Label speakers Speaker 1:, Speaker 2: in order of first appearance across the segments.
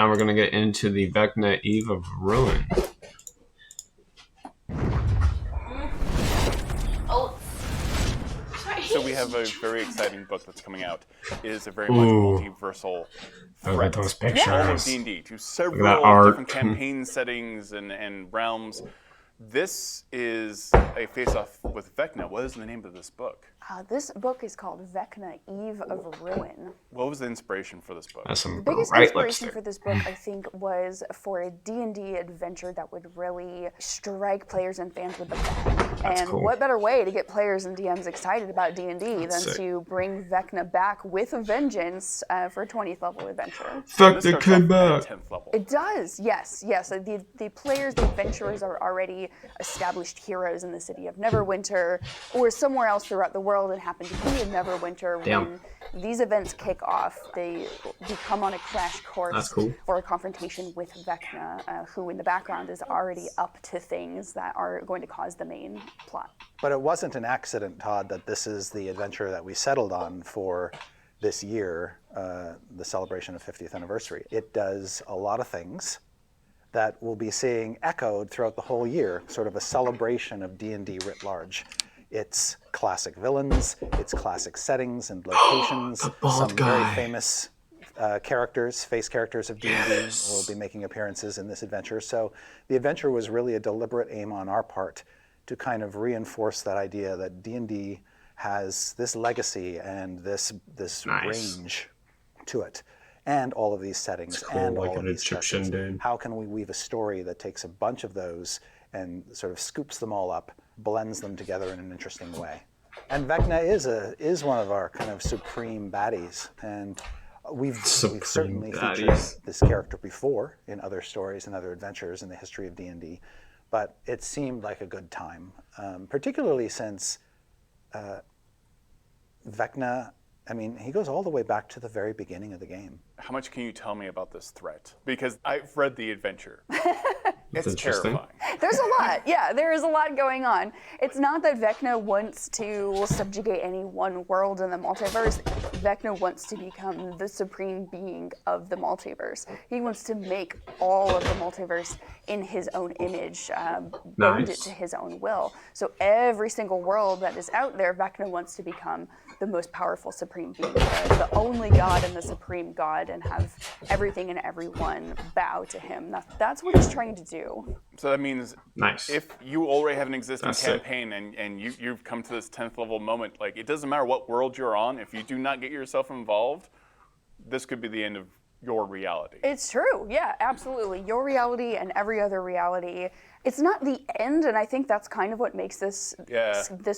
Speaker 1: now we're going to get into the Vecna Eve of Ruin.
Speaker 2: Oh, sorry.
Speaker 3: So we have a very exciting book that's coming out. It is a very much multiversal
Speaker 1: Look
Speaker 3: threat.
Speaker 1: at those
Speaker 3: All
Speaker 1: pictures.
Speaker 3: of D&D to
Speaker 1: that
Speaker 3: several
Speaker 1: art.
Speaker 3: different campaign settings and realms. This is a face-off with Vecna. What is the name of this book?
Speaker 4: This book is called Vecna, Eve of Ruin.
Speaker 3: What was the inspiration for this book?
Speaker 1: That's some
Speaker 4: The biggest
Speaker 1: bright
Speaker 4: inspiration
Speaker 1: lipstick.
Speaker 4: for this book, I think, was for a D&D adventure that would really strike players and fans with the bang. And
Speaker 1: cool.
Speaker 4: what better way to get players and DMs excited about D&D than
Speaker 1: sick.
Speaker 4: to bring Vecna back with a vengeance for a 20th level adventure.
Speaker 1: Vecna came back.
Speaker 3: 10th level.
Speaker 4: It does, yes. The players, the adventurers are already established heroes in the city of Neverwinter or somewhere else throughout the world and happen to be in Neverwinter.
Speaker 1: Damn.
Speaker 4: When these events kick off, they become on a crash course
Speaker 1: That's cool.
Speaker 4: for a confrontation with Vecna, who in the background is already up to things that are going to cause the main plot.
Speaker 5: But it wasn't an accident, Todd, that this is the adventure that we settled on for this year, the celebration of 50th anniversary. It does a lot of things that we'll be seeing echoed throughout the whole year, sort of a celebration of D&D writ large. It's classic villains, it's classic settings and locations, some very famous face characters of D&D will be making appearances in this adventure. So the adventure was really a deliberate aim on our part to kind of reinforce that idea that D&D has this legacy and this range to it, and all of these settings and
Speaker 1: like
Speaker 5: all of
Speaker 1: an
Speaker 5: these
Speaker 1: Egyptian
Speaker 5: characters.
Speaker 1: dude.
Speaker 5: How can we weave a story that takes a bunch of those and sort of scoops them all up, blends them together in an interesting way? And Vecna is one of our kind of supreme baddies, and we've certainly featured this character before in other stories and other adventures in the history of D&D, but it seemed like a good time, particularly since Vecna, I mean, he goes all the way back to the very beginning of the game.
Speaker 3: How much can you tell me about this threat? Because I've read the adventure. It's
Speaker 1: interesting.
Speaker 3: terrifying.
Speaker 4: There's a lot, yeah, there is a lot going on. It's not that Vecna wants to subjugate any one world in the multiverse. Vecna wants to become the supreme being of the multiverse. He wants to make all of the multiverse in his own image, bend it to his own will. So every single world that is out there, Vecna wants to become the most powerful supreme being, the only god and the supreme god, and have everything and everyone bow to him. That's what he's trying to do.
Speaker 3: So that means
Speaker 1: Nice.
Speaker 3: if you already have an existing
Speaker 1: That's sick.
Speaker 3: campaign and you've come to this 10th level moment, like it doesn't matter what world you're on, if you do not get yourself involved, this could be the end of your reality.
Speaker 4: It's true, yeah, absolutely. Your reality and every other reality. It's not the end, and I think that's kind of what makes this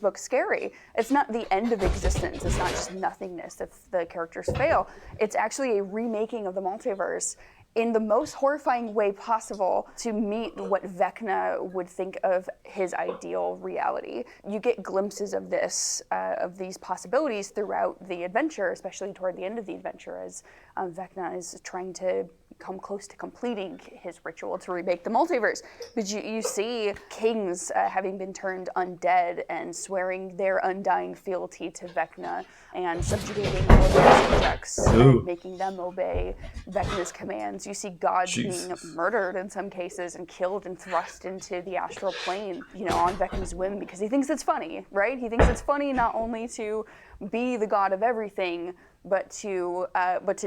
Speaker 4: book scary. It's not the end of existence. It's not just nothingness if the characters fail. It's actually a remaking of the multiverse in the most horrifying way possible to meet what Vecna would think of his ideal reality. You get glimpses of this, of these possibilities throughout the adventure, especially toward the end of the adventure, as Vecna is trying to come close to completing his ritual to remake the multiverse. But you see kings having been turned undead and swearing their undying fealty to Vecna and subjugating all of their subjects, and making them obey Vecna's commands. You see gods being murdered in some cases and killed and thrust into the astral plane, on Vecna's whim because he thinks it's funny, right? He thinks it's funny not only to be the god of everything, but to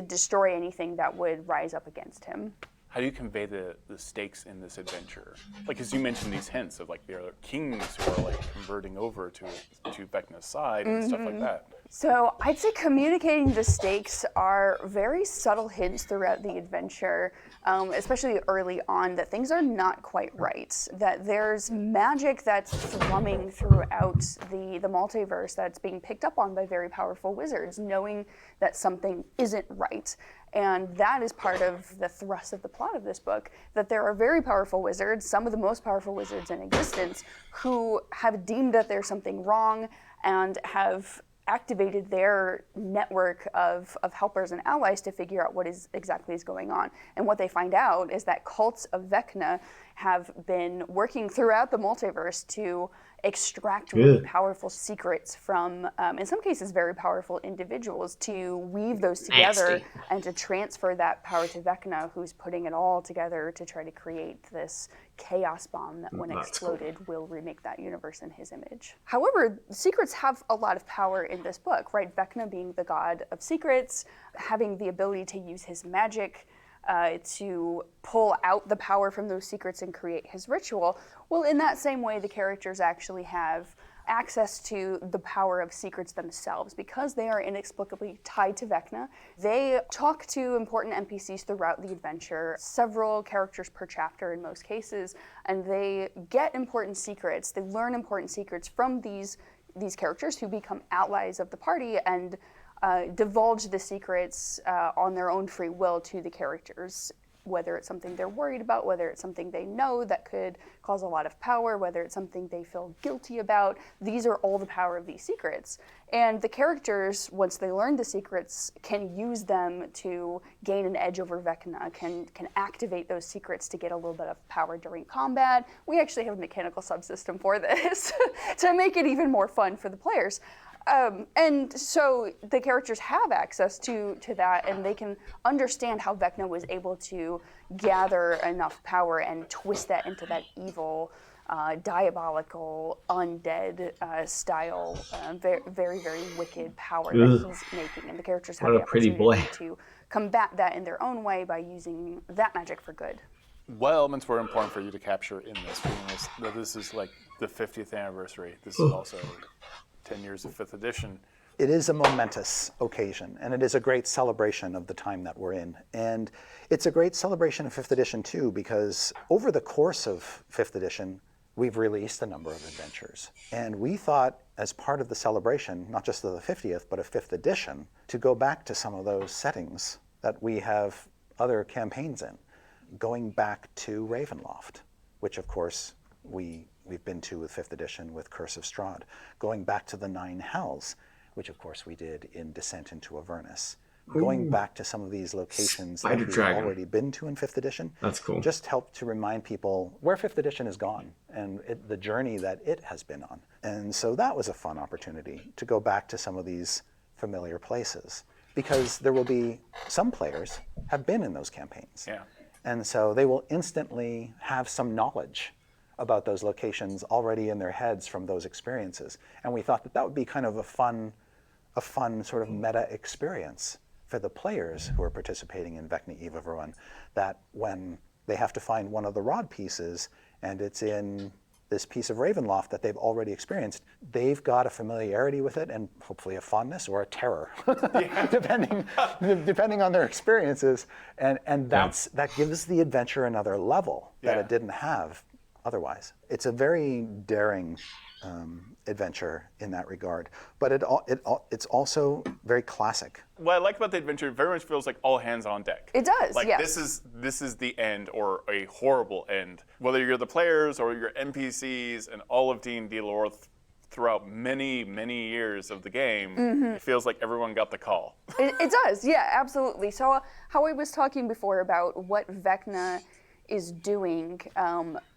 Speaker 4: destroy anything that would rise up against him.
Speaker 3: How do you convey the stakes in this adventure? Like, as you mentioned these hints of like there are kings who are like converting over to Vecna's side and stuff like that.
Speaker 4: So I'd say communicating the stakes are very subtle hints throughout the adventure, especially early on, that things are not quite right, that there's magic that's thrumming throughout the multiverse that's being picked up on by very powerful wizards, knowing that something isn't right. And that is part of the thrust of the plot of this book, that there are very powerful wizards, some of the most powerful wizards in existence, who have deemed that there's something wrong and have activated their network of helpers and allies to figure out what exactly is going on. And what they find out is that cults of Vecna have been working throughout the multiverse to extract really powerful secrets from, in some cases, very powerful individuals, to weave those together and to transfer that power to Vecna, who's putting it all together to try to create this chaos bomb that, when exploded, will remake that universe in his image. However, secrets have a lot of power in this book, right? Vecna being the god of secrets, having the ability to use his magic to pull out the power from those secrets and create his ritual. Well, in that same way, the characters actually have access to the power of secrets themselves. Because they are inexplicably tied to Vecna, they talk to important NPCs throughout the adventure, several characters per chapter in most cases, and they get important secrets. They learn important secrets from these characters, who become allies of the party and divulge the secrets on their own free will to the characters, whether it's something they're worried about, whether it's something they know that could cause a lot of power, whether it's something they feel guilty about. These are all the power of these secrets. And the characters, once they learn the secrets, can use them to gain an edge over Vecna, can activate those secrets to get a little bit of power during combat. We actually have a mechanical subsystem for this to make it even more fun for the players. And so the characters have access to that, and they can understand how Vecna was able to gather enough power and twist that into that evil, diabolical, undead style, very, very, very wicked power that he's making. And the characters have the opportunity to combat that in their own way by using that magic for good.
Speaker 3: What elements were important for you to capture in this? This is like the 50th anniversary. This is also 10 years of 5th edition.
Speaker 5: It is a momentous occasion, and it is a great celebration of the time that we're in. And it's a great celebration of 5th edition too, because over the course of 5th edition, we've released a number of adventures. And we thought, as part of the celebration, not just of the 50th, but of 5th edition, to go back to some of those settings that we have other campaigns in, going back to Ravenloft, which of course we've been to with 5th edition with Curse of Strahd, going back to the Nine Hells, which of course we did in Descent into Avernus, going back to some of these locations that we've already been to in 5th edition.
Speaker 1: That's cool.
Speaker 5: Just helped to remind people where 5th edition has gone and the journey that it has been on. And so that was a fun opportunity to go back to some of these familiar places, because there will be some players have been in those campaigns.
Speaker 3: Yeah.
Speaker 5: And so they will instantly have some knowledge about those locations already in their heads from those experiences. And we thought that would be kind of a fun sort of meta experience for the players who are participating in Vecna Eve of Ruin, that when they have to find one of the rod pieces and it's in this piece of Ravenloft that they've already experienced, they've got a familiarity with it and hopefully a fondness or a terror, depending on their experiences. And that gives the adventure another level that it didn't have otherwise. It's a very daring adventure in that regard, but it's also very classic.
Speaker 3: What I like about the adventure, it very much feels like all hands on deck.
Speaker 4: It does,
Speaker 3: like
Speaker 4: yes.
Speaker 3: This is the end, or a horrible end. Whether you're the players or your NPCs and all of D&D lore throughout many, many years of the game, it feels like everyone got the call.
Speaker 4: It does, yeah, absolutely. So how I was talking before about what Vecna is doing,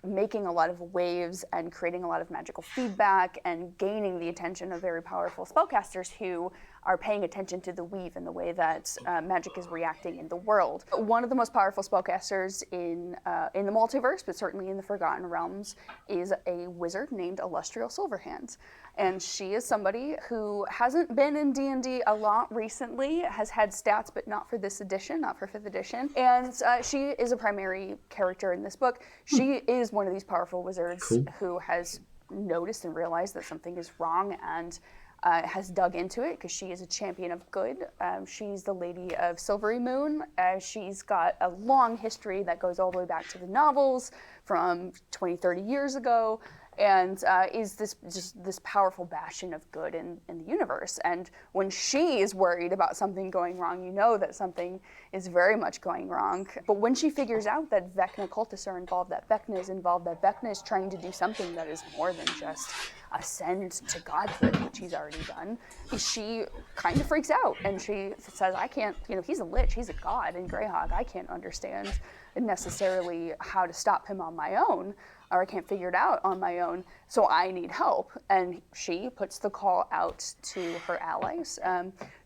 Speaker 4: making a lot of waves and creating a lot of magical feedback and gaining the attention of very powerful spellcasters who are paying attention to the weave and the way that magic is reacting in the world. One of the most powerful spellcasters in the multiverse, but certainly in the Forgotten Realms, is a wizard named Illustrial Silverhand. And she is somebody who hasn't been in D&D a lot recently, has had stats, but not for this edition, not for 5th edition. And she is a primary character in this book. She is one of these powerful wizards who has noticed and realized that something is wrong and has dug into it, because she is a champion of good. She's the Lady of Silvery Moon. She's got a long history that goes all the way back to the novels from 20, 30 years ago, and is this powerful bastion of good in the universe. And when she is worried about something going wrong, you know that something is very much going wrong. But when she figures out that Vecna cultists are involved, that Vecna is involved, that Vecna is trying to do something that is more than just ascend to godhood, which he's already done, she kind of freaks out. And she says, I can't, he's a lich, he's a god in Greyhawk, I can't understand necessarily how to stop him on my own. or I can't figure it out on my own, so I need help. And she puts the call out to her allies.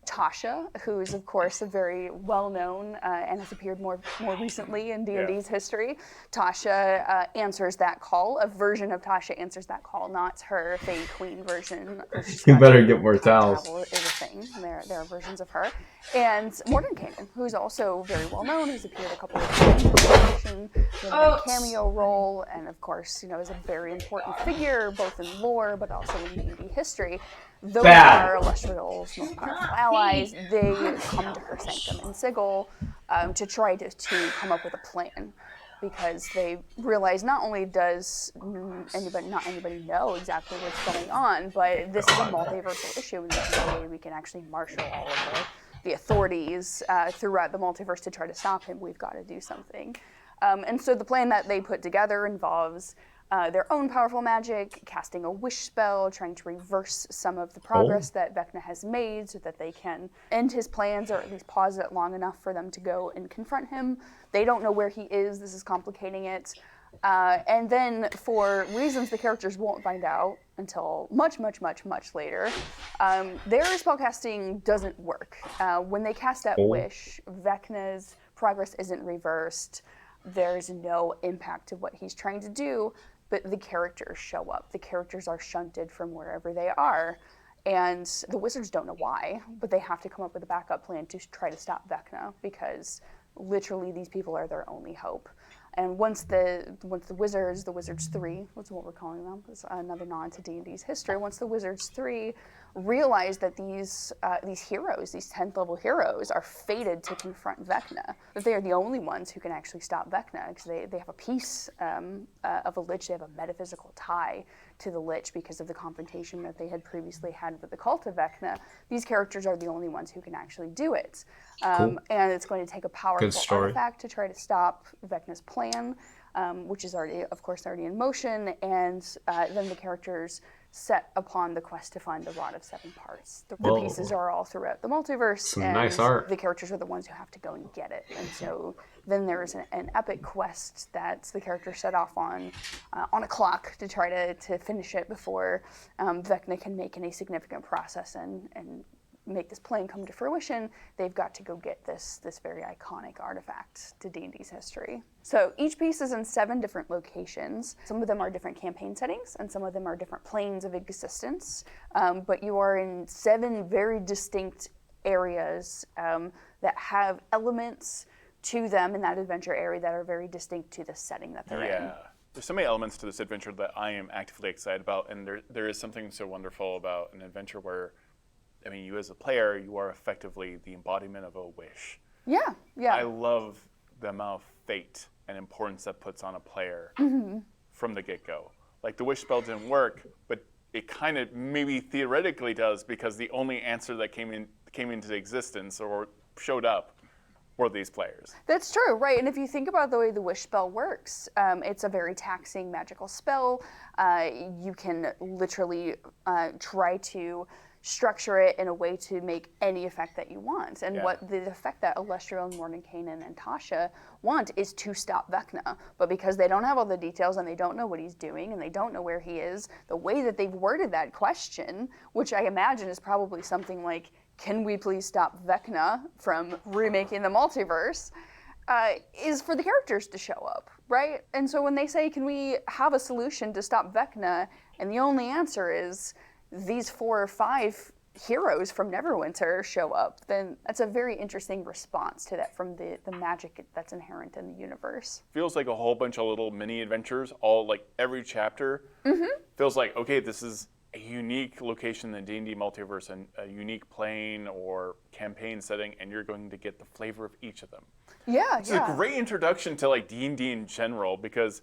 Speaker 4: Tasha, who is of course a very well-known and has appeared more recently in D&D's history. Tasha answers that call. A version of Tasha answers that call, not her Fey Queen version.
Speaker 1: You better get more towels.
Speaker 4: Travel is a thing. There are versions of her. And Mordenkainen, who's also very well-known, who's appeared a couple of times in the a cameo role, and of course, is a very important figure, both in lore, but also in D&D history. Those are Elestriel's most powerful allies. They come to her sanctum in Sigil to try to come up with a plan, because they realize not only does not anybody know exactly what's going on, but this is a multiversal issue, and there's no way we can actually marshal all of the authorities throughout the multiverse to try to stop him. We've got to do something. And so the plan that they put together involves their own powerful magic, casting a wish spell, trying to reverse some of the progress that Vecna has made so that they can end his plans, or at least pause it long enough for them to go and confront him. They don't know where he is. This is complicating it. And then, for reasons the characters won't find out until much, much, much, much later, their spellcasting doesn't work. When they cast that wish, Vecna's progress isn't reversed. There's no impact to what he's trying to do, but the characters show up. The characters are shunted from wherever they are, and the wizards don't know why, but they have to come up with a backup plan to try to stop Vecna, because literally these people are their only hope. And once the Wizards 3, that's what we're calling them, it's another nod to D&D's history, once the Wizards 3 realize that these heroes, these 10th level heroes, are fated to confront Vecna, that they are the only ones who can actually stop Vecna, because they have a piece of a lich, they have a metaphysical tie to the lich because of the confrontation that they had previously had with the cult of Vecna. These characters are the only ones who can actually do it. And it's going to take a powerful artifact to try to stop Vecna's plan, which is already in motion, and then the characters set upon the quest to find the Rod of Seven Parts. The pieces are all throughout the multiverse, and
Speaker 1: nice art.
Speaker 4: The characters are the ones who have to go and get it. And so then there's an epic quest that the characters set off on a clock to try to finish it before Vecna can make any significant process and make this plan come to fruition. They've got to go get this very iconic artifact to D&D's history. So each piece is in 7 different locations. Some of them are different campaign settings, and some of them are different planes of existence. But you are in 7 very distinct areas that have elements to them in that adventure area that are very distinct to the setting that they're in.
Speaker 3: There's so many elements to this adventure that I am actively excited about, and there is something so wonderful about an adventure where, you as a player, you are effectively the embodiment of a wish. Yeah. I love the amount of fate and importance that puts on a player from the get-go. Like, the wish spell didn't work, but it kind of maybe theoretically does, because the only answer that came into existence or showed up were these players.
Speaker 4: That's true, right? And if you think about the way the wish spell works, it's a very taxing magical spell. You can literally try to structure it in a way to make any effect that you want. And what the effect that Elestriel and Mordenkainen and Tasha want is to stop Vecna. But because they don't have all the details, and they don't know what he's doing, and they don't know where he is, the way that they've worded that question, which I imagine is probably something like, can we please stop Vecna from remaking the multiverse, is for the characters to show up, right? And so when they say, can we have a solution to stop Vecna, and the only answer is these 4 or 5 heroes from Neverwinter show up, then that's a very interesting response to that from the magic that's inherent in the universe.
Speaker 3: Feels like a whole bunch of little mini adventures, all like every chapter feels like, okay, this is a unique location in the D&D multiverse, and a unique plane or campaign setting, and you're going to get the flavor of each of them. It's a great introduction to like D&D in general, because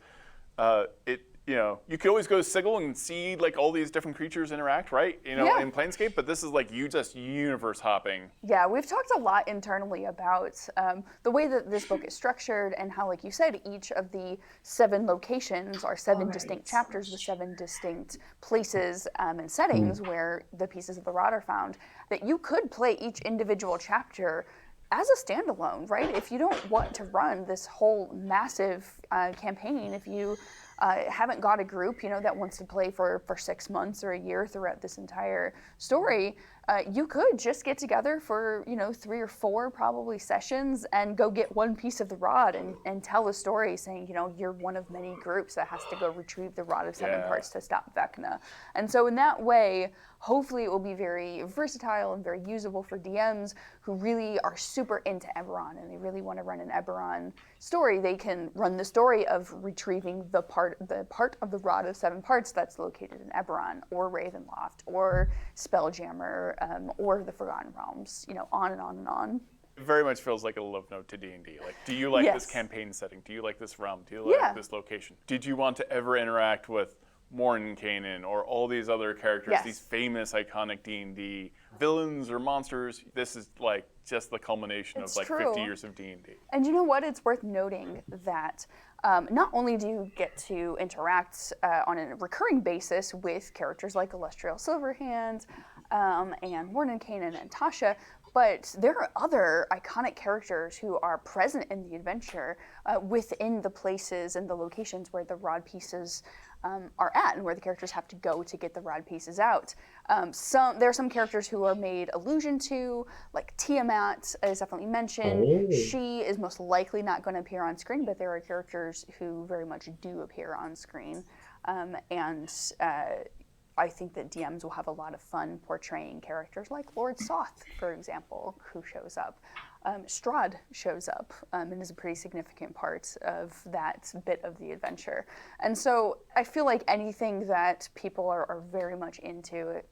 Speaker 3: you could always go to Sigil and see like all these different creatures interact, right? In Planescape, but this is like you just universe hopping.
Speaker 4: Yeah, we've talked a lot internally about the way that this book is structured, and how, like you said, each of the 7 locations are 7 distinct chapters with 7 distinct places and settings where the pieces of the rod are found, that you could play each individual chapter as a standalone, right? If you don't want to run this whole massive campaign, if you haven't got a group, that wants to play for 6 months or a year throughout this entire story, you could just get together for 3 or 4 probably sessions and go get one piece of the rod and tell a story saying you're one of many groups that has to go retrieve the Rod of Seven Parts to stop Vecna. And so in that way, hopefully it will be very versatile and very usable for DMs who really are super into Eberron and they really want to run an Eberron story. They can run the story of retrieving the part of the Rod of Seven Parts that's located in Eberron or Ravenloft or Spelljammer or the Forgotten Realms, on and on and on.
Speaker 3: It very much feels like a love note to D&D. Like, do you like
Speaker 4: Yes.
Speaker 3: this campaign setting? Do you like this realm? Do you like this location? Did you want to ever interact with Mordenkainen or all these other characters,
Speaker 4: Yes.
Speaker 3: these famous, iconic D&D villains or monsters? This is like just the culmination
Speaker 4: It's
Speaker 3: of like
Speaker 4: true.
Speaker 3: 50 years of D&D.
Speaker 4: And you know what? It's worth noting that not only do you get to interact on a recurring basis with characters like Illustrial Silverhand and Mordenkainen and Tasha, but there are other iconic characters who are present in the adventure within the places and the locations where the rod pieces are at and where the characters have to go to get the rod pieces out. There are some characters who are made allusion to, like Tiamat is definitely mentioned.
Speaker 1: Oh.
Speaker 4: She is most likely not going to appear on screen, but there are characters who very much do appear on screen. I think that DMs will have a lot of fun portraying characters like Lord Soth, for example, who shows up. Strahd shows up and is a pretty significant part of that bit of the adventure. And so I feel like anything that people are very much into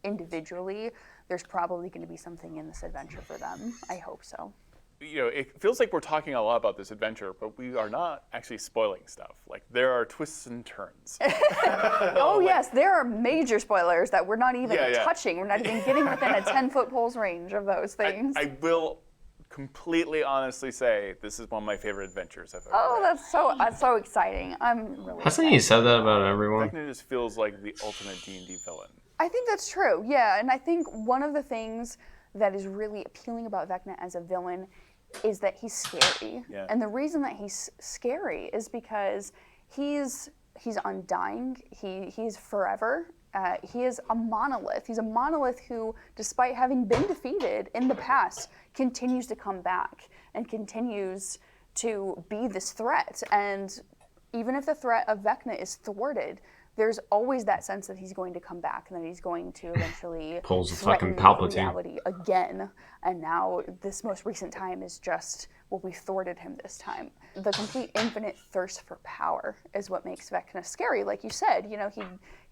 Speaker 4: individually, there's probably going to be something in this adventure for them. I hope so.
Speaker 3: It feels like we're talking a lot about this adventure, but we are not actually spoiling stuff. Like, there are twists and turns.
Speaker 4: Oh, yes, there are major spoilers that we're not even
Speaker 3: Yeah.
Speaker 4: touching. We're not even getting within a 10-foot pole's range of those things.
Speaker 3: I will completely honestly say this is one of my favorite adventures I've ever
Speaker 4: Oh,
Speaker 3: read.
Speaker 4: that's so exciting. I'm really
Speaker 1: Hasn't he
Speaker 4: excited.
Speaker 1: said that about everyone?
Speaker 3: Vecna just feels like the ultimate D&D villain.
Speaker 4: I think that's true, yeah. And I think one of the things that is really appealing about Vecna as a villain is that he's scary.
Speaker 3: Yeah.
Speaker 4: And the reason that he's scary is because he's undying, he's forever. He is a monolith. He's a monolith who, despite having been defeated in the past, continues to come back and continues to be this threat. And even if the threat of Vecna is thwarted, there's always that sense that he's going to come back and that he's going to eventually
Speaker 1: Pulls the
Speaker 4: threaten
Speaker 1: fucking Palpatine.
Speaker 4: reality again. And now this most recent time is just, well, we thwarted him this time. The complete infinite thirst for power is what makes Vecna scary. Like you said,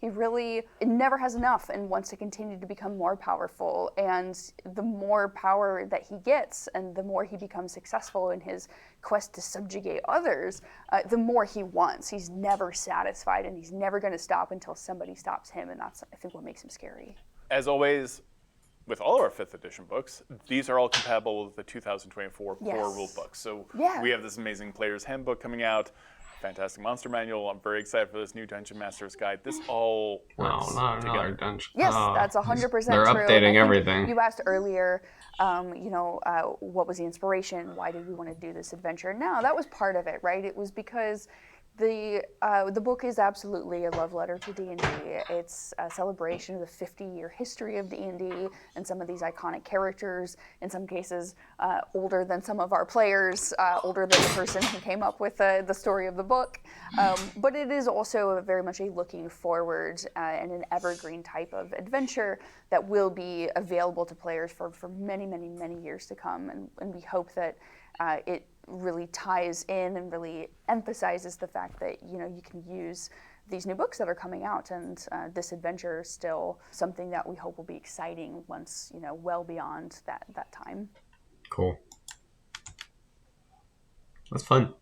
Speaker 4: he really never has enough and wants to continue to become more powerful. And the more power that he gets and the more he becomes successful in his quest to subjugate others, the more he wants. He's never satisfied and he's never going to stop until somebody stops him. And that's, I think, what makes him scary.
Speaker 3: As always, with all of our 5th edition books, these are all compatible with the 2024
Speaker 4: Yes.
Speaker 3: core rule books. So
Speaker 4: Yeah.
Speaker 3: we have this amazing Player's Handbook coming out, fantastic monster manual. I'm very excited for this new Dungeon Master's Guide. This all
Speaker 1: No,
Speaker 3: works
Speaker 1: not
Speaker 3: together.
Speaker 1: another dungeon.
Speaker 4: Yes,
Speaker 1: Oh,
Speaker 4: that's 100%
Speaker 1: they're
Speaker 4: true.
Speaker 1: updating
Speaker 4: I think
Speaker 1: everything.
Speaker 4: You asked earlier, what was the inspiration? Why did we want to do this adventure? No, that was part of it, right? It was because the book is absolutely a love letter to D&D. It's a celebration of the 50-year history of D&D and some of these iconic characters, in some cases older than some of our players, older than the person who came up with the story of the book. But it is also very much a looking forward and an evergreen type of adventure that will be available to players for many, many, many years to come. And we hope that it really ties in and really emphasizes the fact that you can use these new books that are coming out, and this adventure is still something that we hope will be exciting once well beyond that time.
Speaker 1: Cool. That's fun.